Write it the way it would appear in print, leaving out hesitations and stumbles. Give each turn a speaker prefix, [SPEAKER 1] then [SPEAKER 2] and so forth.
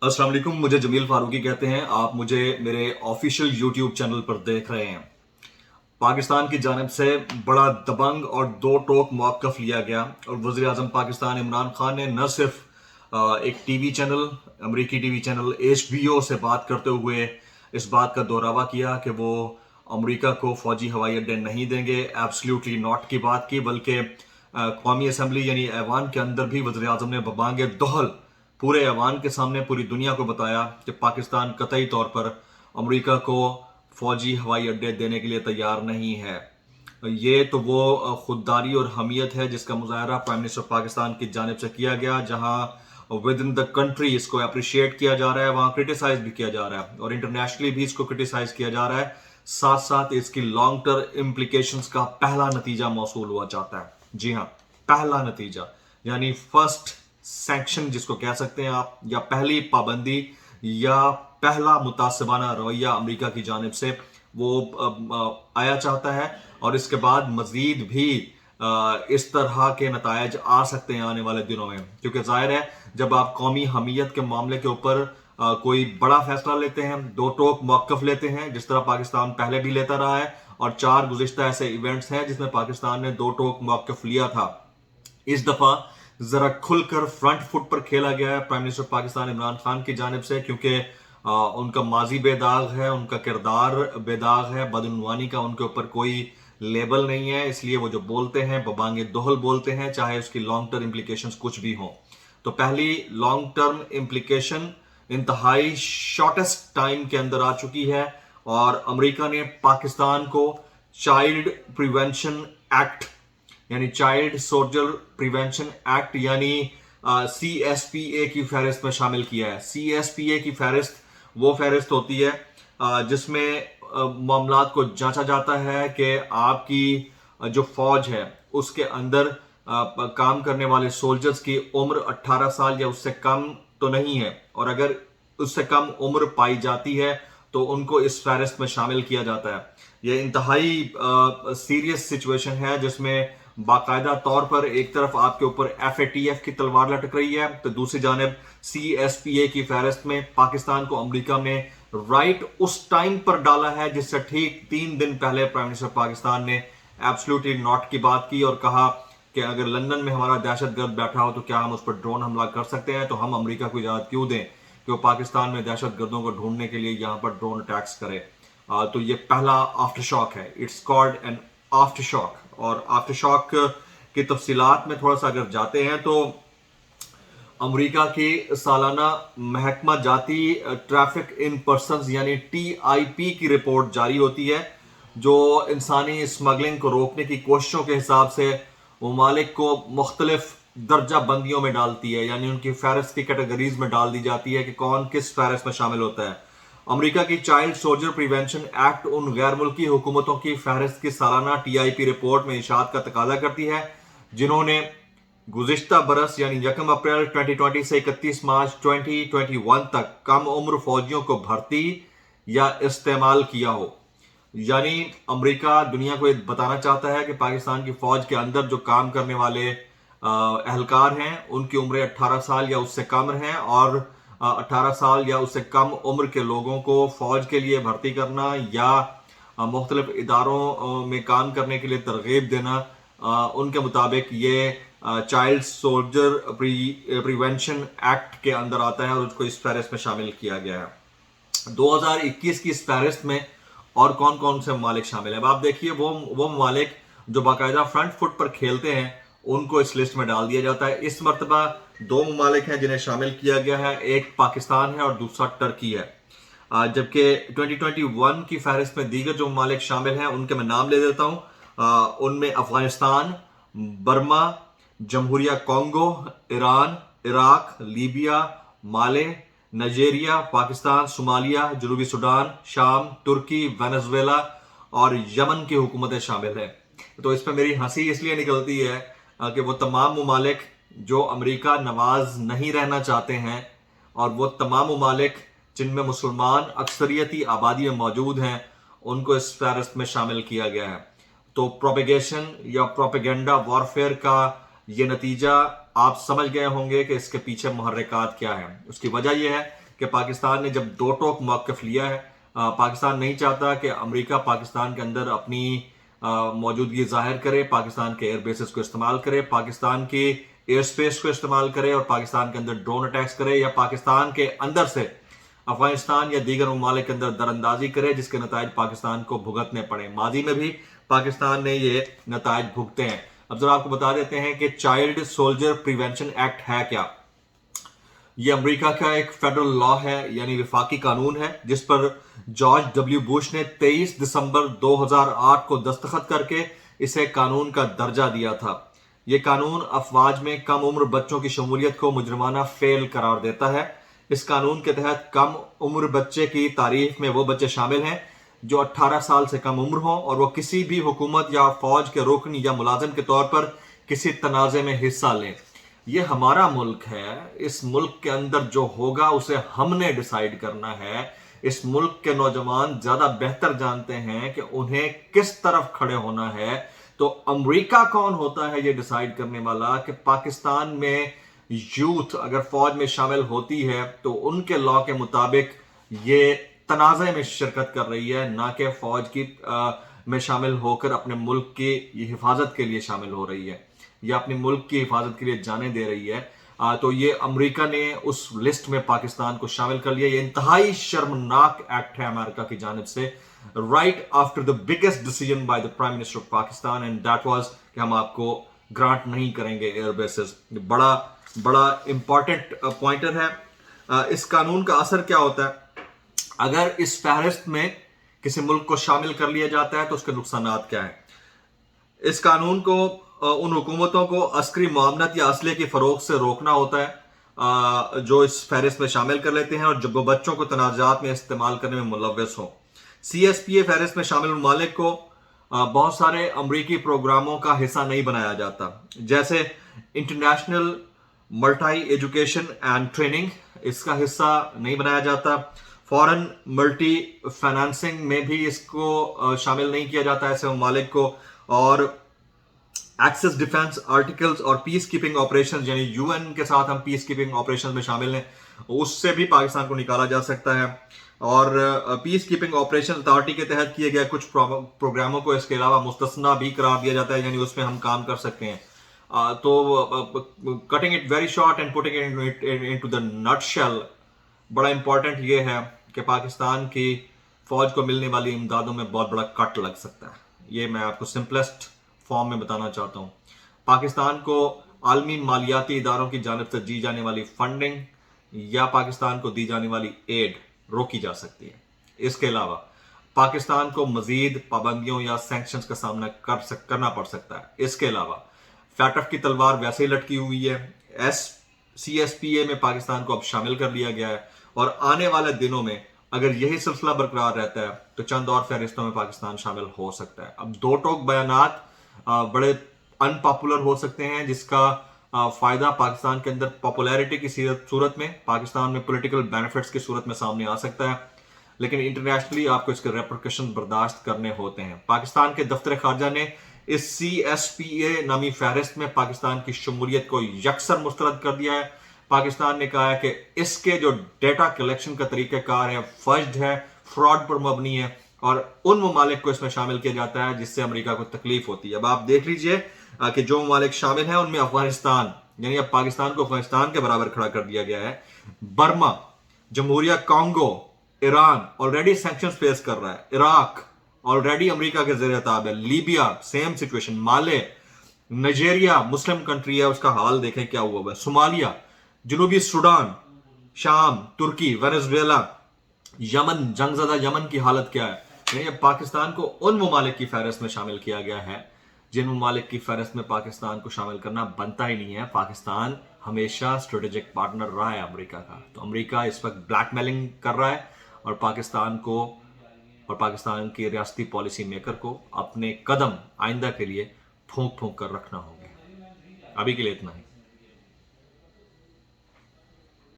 [SPEAKER 1] अस्सलाम वालेकुम, मुझे जमील फारूकी कहते हैं। आप मुझे मेरे ऑफिशियल यूट्यूब चैनल पर देख रहे हैं। पाकिस्तान की जानिब से बड़ा दबंग और दो टोक मौक़िफ़ लिया गया और वज़ीर आज़म पाकिस्तान इमरान खान ने न सिर्फ एक टीवी चैनल, अमरीकी टीवी चैनल HBO से बात करते हुए इस बात का दोहरावा किया कि वो अमरीका को फ़ौजी हवाई अड्डे नहीं देंगे, एब्सोल्युटली नॉट की बात की, बल्कि कौमी असम्बली यानी ऐवान के अंदर भी वज़ीर आज़म ने बबांगे दोहल पूरे ऐवान के सामने पूरी दुनिया को बताया कि पाकिस्तान कतई तौर पर अमेरिका को फौजी हवाई अड्डे देने के लिए तैयार नहीं है। ये तो वो खुददारी और हमियत है जिसका मुजाहरा प्राइम मिनिस्टर पाकिस्तान की जानिब से किया गया, जहां विद इन द कंट्री इसको अप्रिशिएट किया जा रहा है, वहां क्रिटिसाइज भी किया जा रहा है और इंटरनेशनली भी इसको क्रिटिसाइज किया जा रहा है। साथ साथ इसकी लॉन्ग टर्म इम्प्लीकेशंस का पहला नतीजा मौसूल हुआ चाहता है। जी हाँ, पहला नतीजा यानी फर्स्ट सैंक्शन जिसको कह सकते हैं आप, या पहली पाबंदी या पहला मुतासिबाना रवैया अमेरिका की जानिब से वो आया चाहता है। और इसके बाद मजीद भी इस तरह के नतायज आ सकते हैं आने वाले दिनों में, क्योंकि जाहिर है जब आप कौमी हमीयत के मामले के ऊपर कोई बड़ा फैसला लेते हैं, दो टोक मौक़िफ़ लेते हैं, जिस तरह पाकिस्तान पहले भी लेता रहा है और 4 गुज़िश्ता ऐसे इवेंट्स हैं जिसमें पाकिस्तान ने दो टोक मौक़िफ़ लिया था। इस दफा जरा खुलकर फ्रंट फुट पर खेला गया है प्राइम मिनिस्टर पाकिस्तान इमरान खान की जानिब से, क्योंकि उनका माजी बेदाग है, उनका किरदार बेदाग है, बदउनवानी का उनके ऊपर कोई लेबल नहीं है, इसलिए वो जो बोलते हैं बबांगे दोहल बोलते हैं, चाहे उसकी लॉन्ग टर्म इम्प्लीकेशंस कुछ भी हों। तो पहली लॉन्ग टर्म इम्प्लीकेशन इंतहाई शॉर्टेस्ट टाइम के अंदर आ चुकी है और अमेरिका ने पाकिस्तान को चाइल्ड प्रिवेंशन एक्ट यानी चाइल्ड सोल्जर प्रिवेंशन एक्ट यानी CSPA की फहरिस्त में शामिल किया है। CSPA की फहरिस्त वो फहरिस्त होती है जिसमें मामलात को जांचा जाता है कि आपकी जो फौज है उसके अंदर काम करने वाले सोल्जर्स की उम्र 18 साल या उससे कम तो नहीं है, और अगर उससे कम उम्र पाई जाती है तो उनको इस फहरिस्त में शामिल किया जाता है। यह इंतहाई सीरियस सिचुएशन है जिसमें बाकायदा तौर पर एक तरफ आपके ऊपर FATF की तलवार लटक रही है, तो दूसरी जानब CSPA की फहरिस्त में पाकिस्तान को अमेरिका में राइट उस टाइम पर डाला है जिससे ठीक 3 दिन पहले प्राइम मिनिस्टर पाकिस्तान ने एब्सोल्युटली नॉट की बात की और कहा कि अगर लंदन में हमारा दहशतगर्द बैठा हो तो क्या हम उस पर ड्रोन हमला कर सकते हैं, तो हम अमेरिका को इजाजत क्यों दें कि वो पाकिस्तान में दहशतगर्दों को ढूंढने के लिए यहाँ पर ड्रोन अटैक्स करे। तो ये पहला आफ्टर शॉक है, it's called an after shock. और आफ्टर शॉक की तफसीलात में थोड़ा सा अगर जाते हैं तो अमेरिका की सालाना महकमा जाती ट्रैफिक इन पर्सन्स यानी TIP की रिपोर्ट जारी होती है, जो इंसानी स्मगलिंग को रोकने की कोशिशों के हिसाब से ममालिक को मुख्तलिफ दर्जा बंदियों में डालती है, यानी उनकी फहरिस्त की कैटेगरीज में डाल दी जाती है कि कौन किस फहरिस्त में शामिल होता है। अमेरिका की चाइल्ड सोल्जर प्रिवेंशन एक्ट उन गैर मुल्की हुकूमतों की फहरिस्त की सालाना TIP रिपोर्ट में इशात का तकाजा करती है जिन्होंने गुज़िश्ता बरस यानी 1 अप्रैल 2020 से 31 मार्च 2021 तक कम उम्र फौजियों को भर्ती या इस्तेमाल किया हो। यानी अमेरिका दुनिया को बताना चाहता है कि पाकिस्तान की फौज के अंदर जो काम करने वाले एहलकार हैं उनकी उम्रें 18 साल या उससे कम हैं, और 18 साल या उससे कम उम्र के लोगों को फौज के लिए भर्ती करना या मुख्तलिफ इदारों में काम करने के लिए तरगीब देना, उनके मुताबिक ये चाइल्ड सोल्जर प्रिवेंशन एक्ट के अंदर आता है और उसको इस फहरिस्त में शामिल किया गया है। 2021 की इस फहरिस्त में और कौन कौन से ममालिक शामिल हैं, आप देखिए। वो ममालिक जो बाकायदा फ्रंट फुट पर खेलते हैं उनको इस लिस्ट में डाल दिया जाता है। इस मरतबा 2 ममालिक हैं जिन्हें शामिल किया गया है, एक पाकिस्तान है और दूसरा टर्की है। जबकि 2021 की फहरिस्त में दीगर जो ममालिक शामिल हैं उनके मैं नाम ले देता हूँ। उनमें अफगानिस्तान, बर्मा, जमहूरिया Congo, Iran, Iraq, Libya, Mali, Nigeria, Pakistan, Somalia, जनूबी सूडान, शाम, तुर्की, वेनेजुएला और यमन की हुकूमतें शामिल हैं। तो इस पर मेरी हंसी इसलिए निकलती है कि वो तमाम ममालिक जो अमेरिका नवाज नहीं रहना चाहते हैं और वो तमाम ममालिक जिनमें मुसलमान अक्सरियती आबादी में मौजूद हैं उनको इस फहरिस्त में शामिल किया गया है। तो प्रोपेगेशन या प्रोपेगेंडा वॉरफेयर का ये नतीजा आप समझ गए होंगे कि इसके पीछे मुहर्रिकात क्या है। उसकी वजह यह है کہ پاکستان نے جب دو ٹوک موقف لیا ہے، پاکستان نہیں چاہتا کہ امریکہ پاکستان کے اندر اپنی موجودگی ظاہر کرے، پاکستان کے ایئر بیسز کو استعمال کرے، پاکستان کی ایئر سپیس کو استعمال کرے اور پاکستان کے اندر ڈرون اٹیکس کرے، یا پاکستان کے اندر سے افغانستان یا دیگر ممالک کے اندر دراندازی کرے جس کے نتائج پاکستان کو بھگتنے پڑے۔ ماضی میں بھی پاکستان نے یہ نتائج بھگتے ہیں۔ اب ذرا آپ کو بتا دیتے ہیں کہ چائلڈ سولجر پریونشن ایکٹ ہے کیا۔ یہ امریکہ کا ایک فیڈرل لا ہے، یعنی وفاقی قانون ہے، جس پر جارج ڈبلیو بش نے 23 دسمبر 2008 کو دستخط کر کے اسے قانون کا درجہ دیا تھا۔ یہ قانون افواج میں کم عمر بچوں کی شمولیت کو مجرمانہ فعل قرار دیتا ہے۔ اس قانون کے تحت کم عمر بچے کی تعریف میں وہ بچے شامل ہیں جو 18 سال سے کم عمر ہوں اور وہ کسی بھی حکومت یا فوج کے رکن یا ملازم کے طور پر کسی تنازع میں حصہ لیں۔ یہ ہمارا ملک ہے، اس ملک کے اندر جو ہوگا اسے ہم نے ڈیسائیڈ کرنا ہے۔ اس ملک کے نوجوان زیادہ بہتر جانتے ہیں کہ انہیں کس طرف کھڑے ہونا ہے۔ تو امریکہ کون ہوتا ہے یہ ڈیسائیڈ کرنے والا کہ پاکستان میں یوتھ اگر فوج میں شامل ہوتی ہے تو ان کے لا کے مطابق یہ تنازع میں شرکت کر رہی ہے، نہ کہ فوج کی میں شامل ہو کر اپنے ملک کی حفاظت کے لیے شامل ہو رہی ہے یا اپنے ملک کی حفاظت کے لیے جانیں دے رہی ہے۔ تو یہ امریکہ نے اس لسٹ میں پاکستان کو شامل کر لیا۔ یہ انتہائی شرمناک ایکٹ ہے امریکہ کی جانب سے، right after the biggest decision by the prime minister of Pakistan, and that was کہ ہم آپ کو گرانٹ نہیں کریں گے ایئر بیسز۔ بڑا امپورٹنٹ پوائنٹر ہے۔ اس قانون کا اثر کیا ہوتا ہے؟ اگر اس فہرست میں کسی ملک کو شامل کر لیا جاتا ہے تو اس کے نقصانات کیا ہیں؟ اس قانون کو ان حکومتوں کو عسکری معاونت یا اسلحے کی فروخت سے روکنا ہوتا ہے جو اس فہرست میں شامل کر لیتے ہیں اور جب وہ بچوں کو تنازعات میں استعمال کرنے میں ملوث ہوں۔ سی ایس پی اے فہرست میں شامل ممالک کو بہت سارے امریکی پروگراموں کا حصہ نہیں بنایا جاتا، جیسے international multi education and training, اس کا حصہ نہیں بنایا جاتا۔ فورن ملٹی فائنانسنگ میں بھی اس کو شامل نہیں کیا جاتا ایسے ممالک کو، اور ایکسس ڈیفنس آرٹیکلز اور پیس کیپنگ آپریشن، یعنی یو این کے ساتھ ہم پیس کیپنگ آپریشن میں شامل ہیں، اس سے بھی پاکستان کو نکالا جا سکتا ہے۔ اور پیس کیپنگ آپریشن اتھارٹی کے تحت کیے گئے کچھ پروگراموں کو اس کے علاوہ مستثنا بھی قرار دیا جاتا ہے، یعنی اس میں ہم کام کر سکتے ہیں۔ تو cutting it very short and putting it into the nutshell شیل، بڑا امپورٹنٹ یہ ہے کہ پاکستان کی فوج کو ملنے والی امدادوں میں بہت بڑا کٹ لگ سکتا ہے۔ یہ میں آپ کو سمپلسٹ فارم میں بتانا چاہتا ہوں۔ پاکستان کو عالمی مالیاتی اداروں کی جانب سے دی جانے والی فنڈنگ یا پاکستان کو دی جانے والی ایڈ روکی جا سکتی ہے۔ اس کے علاوہ پاکستان کو مزید پابندیوں یا سینکشنز کا سامنا کرنا پڑ سکتا ہے۔ اس کے علاوہ فیٹف کی تلوار ویسے ہی لٹکی ہوئی ہے۔ سی ایس پی اے میں پاکستان کو اب شامل کر لیا گیا ہے، اور آنے والے دنوں میں اگر یہی سلسلہ برقرار رہتا ہے تو چند اور فہرستوں میں پاکستان شامل ہو سکتا ہے۔ اب دو ٹوک بیانات بڑے ان پاپولر ہو سکتے ہیں، جس کا فائدہ پاکستان کے اندر پاپولیرٹی کی صورت میں، پاکستان میں پولیٹیکل بینیفٹس کی صورت میں سامنے آ سکتا ہے، لیکن انٹرنیشنلی آپ کو اس کے ریپرکشن برداشت کرنے ہوتے ہیں۔ پاکستان کے دفتر خارجہ نے اس سی ایس پی اے نامی فہرست میں پاکستان کی شمولیت کو یکسر مسترد کر دیا ہے۔ پاکستان نے کہا ہے کہ اس کے جو ڈیٹا کلیکشن کا طریقہ کار ہے فجڈ ہے، فراڈ پر مبنی ہے، اور ان ممالک کو اس میں شامل کیا جاتا ہے جس سے امریکہ کو تکلیف ہوتی ہے۔ اب آپ دیکھ لیجئے کہ جو ممالک شامل ہیں ان میں افغانستان، یعنی اب پاکستان کو افغانستان کے برابر کھڑا کر دیا گیا ہے۔ برما، جمہوریہ Congo, Iran already sanctions face کر رہا ہے، عراق آلریڈی امریکہ کے زیر تاب ہے، لیبیا سیم سچویشن، مالے، نائجیریا مسلم کنٹری ہے، اس کا حال دیکھیں کیا ہوا ہے، صومالیہ، جنوبی سوڈان، شام، ترکی، وینزویلا، یمن، جنگ زدہ یمن کی حالت کیا ہے۔ یعنی پاکستان کو ان ممالک کی فہرست میں شامل کیا گیا ہے جن ممالک کی فہرست میں پاکستان کو شامل کرنا بنتا ہی نہیں ہے۔ پاکستان ہمیشہ اسٹریٹجک پارٹنر رہا ہے امریکہ کا، تو امریکہ اس وقت بلیک میلنگ کر رہا ہے، اور پاکستان کو اور پاکستان کی ریاستی پالیسی میکر کو اپنے قدم آئندہ کے لیے پھونک کر رکھنا ہوں گے۔ ابھی کے لیے اتنا ہی۔